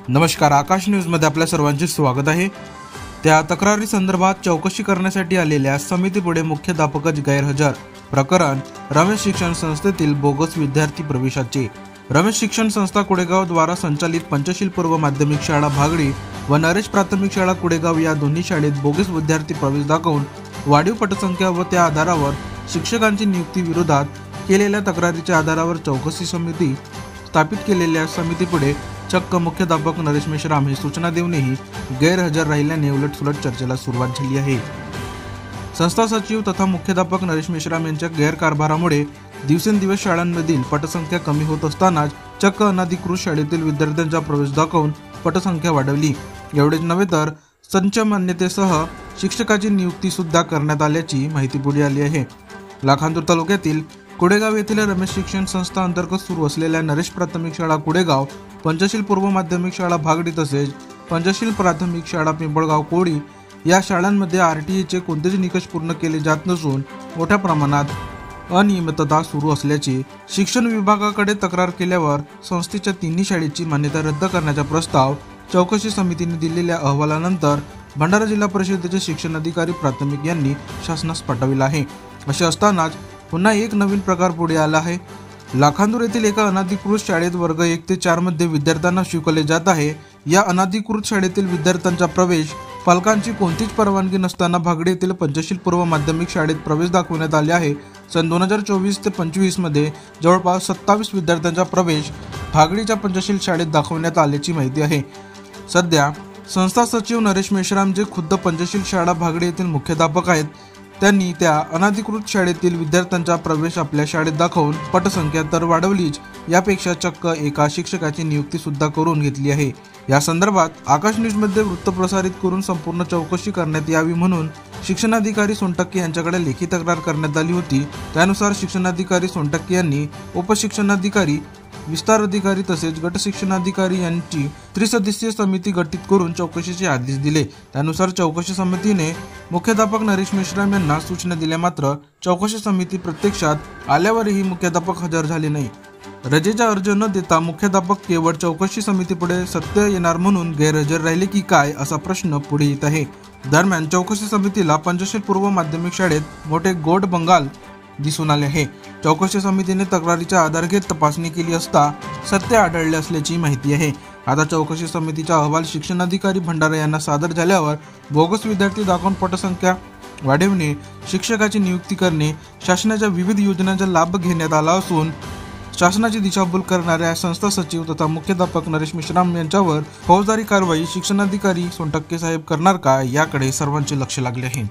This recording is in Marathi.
नमस्कार, आकाश न्यूजमध्ये आपल्या सर्वांचे स्वागत आहे। त्या तक्रारी संदर्भात चौकशी करण्यासाठी आलेल्या समितीपुढे मुख्याध्यापकच गैरहजर। प्रकरण रमेश शिक्षण संस्थेतील बोगस विद्यार्थी प्रवेशाचे। रमेश शिक्षण संस्था कुडेगाव द्वारा संचालित पंचशील पूर्व माध्यमिक शाळा भागडी व नरेश प्राथमिक शाळा कुडेगाव या दोन्ही शाळेत बोगस विद्यार्थी प्रवेश दाखवून वाढीव पटसंख्या व त्या आधारावर शिक्षकांची नियुक्ती विरोधात केलेल्या तक्रारीच्या आधारावर चौकशी समिती स्थापित केलेल्या समितीपुढे चक्क मुख्याध्यापक नरेश मेश्राम हे सूचना देऊनही गैरहजर राहिल्याने उलटसुलट चर्चेला सुरुवात झाली आहे। संस्था सचिव तथा मुख्याध्यापक नरेश मेश्राम यांच्या गैरकारभारामुळे दिवसेंदिवस शाळांमधील पटसंख्या कमी होत असतानाच चक्क अनधिकृत शाळेतील विद्यार्थ्यांचा प्रवेश दाखवून पटसंख्या वाढवली। एवढेच नव्हे तर संच मान्यतेसह शिक्षकाची नियुक्ती सुद्धा करण्यात आल्याची माहिती पुढे आली आहे। लाखांदूर तालुक्यातील कुडेगाव येथील रमेश शिक्षण संस्था अंतर्गत सुरू असलेल्या नरेश प्राथमिक शाळा कुडेगाव, पंचशील पूर्व माध्यमिक शाळा भागडी तसेच पंचशील प्राथमिक शाळा पिंपळगाव कोळी या शाळांमध्ये RTEचे कोणतेच निकष पूर्ण केले जात नसून मोठ्या प्रमाणात अनियमितता सुरू असल्याची शिक्षण विभागाकडे तक्रार केल्यावर संस्थेच्या तिन्ही शाळेची मान्यता रद्द करण्याचा प्रस्ताव चौकशी समितीने दिलेल्या अहवालानंतर भंडारा जिल्हा परिषदेचे शिक्षणाधिकारी प्राथमिक यांनी शासनास पाठविला आहे। असे असतानाच पुन्हा एक नवीन प्रकार पुढे आला आहे। लाखांदूर येथील एका अनधिकृत शाळेत वर्ग 1 ते 4 मध्ये विद्यार्थ्यांना शिकवले जात आहे। या अनधिकृत शाळेतील विद्यार्थ्यांचा प्रवेश पालकांची कोणतीच परवानगी नसताना भागडी येथील पंचशील पूर्व माध्यमिक शाळेत प्रवेश दाखवण्यात आले आहे। सन 2024 ते 25 मध्ये जवळपास 27 विद्यार्थ्यांचा प्रवेश भागडीच्या पंचशील शाळेत दाखवण्यात आल्याची माहिती आहे। सध्या संस्था सचिव नरेश मेश्राम जे खुद्द पंचशील शाळा भागडी येथील मुख्याध्यापक आहेत, त्यांनी त्या अनधिकृत शाळेतील विद्यार्थ्यांचा प्रवेश आपल्या शाळेत दाखवून पटसंख्या तर वाढवलीच, यापेक्षा चक्क एका शिक्षकाची नियुक्ती सुद्धा करून घेतली आहे। या संदर्भात आकाश न्यूजमध्ये वृत्त प्रसारित करून संपूर्ण चौकशी करण्यात यावी म्हणून शिक्षणाधिकारी सोनटक्के यांच्याकडे लेखी तक्रार करण्यात आली होती। त्यानुसार शिक्षणाधिकारी सोनटक्के यांनी उपशिक्षणाधिकारी, विस्तार अधिकारी तसेच गट शिक्षणाधिकारी यांची त्रिसदस्यीय समिती गठीत करून चौकशीचे आदेश दिले। त्यानुसार चौकशी समितीने मुख्याध्यापक नरेश मेश्राम यांना सूचना दिल्या, मात्र चौकशी समिती प्रत्यक्षात आल्यावरही मुख्याध्यापक हजर झाले नाही। रजेचा अर्ज न देता मुख्याध्यापक केवळ चौकशी समितीपुढे सत्य येणार म्हणून गैरहजर राहिले की काय, असा प्रश्न पुढे येत आहे। दरम्यान चौकशी समितीला पंचशील पूर्व माध्यमिक शाळेत मोठे गोड बंगाल दिसून आले आहे। चौकशी समितीने तक्रारीचा आधार घेत तपासणी केली असता सत्य आढळले असल्याची माहिती आहे। आता चौकशी समितीचा अहवाल शिक्षणाधिकारी भंडारा यांना सादर झाल्यावर बोगस विद्यार्थी दाखवून पटसंख्या वाढवणे, शिक्षकाची नियुक्ती करणे, शासनाच्या विविध योजनांचा लाभ घेण्यात आला असून शासनाची दिशाभूल करणाऱ्या संस्था सचिव तथा मुख्याध्यापक नरेश मेश्राम यांच्यावर फौजदारी कारवाई शिक्षणाधिकारी सोनटक्के साहेब करणार का, याकडे सर्वांचे लक्ष लागले आहे।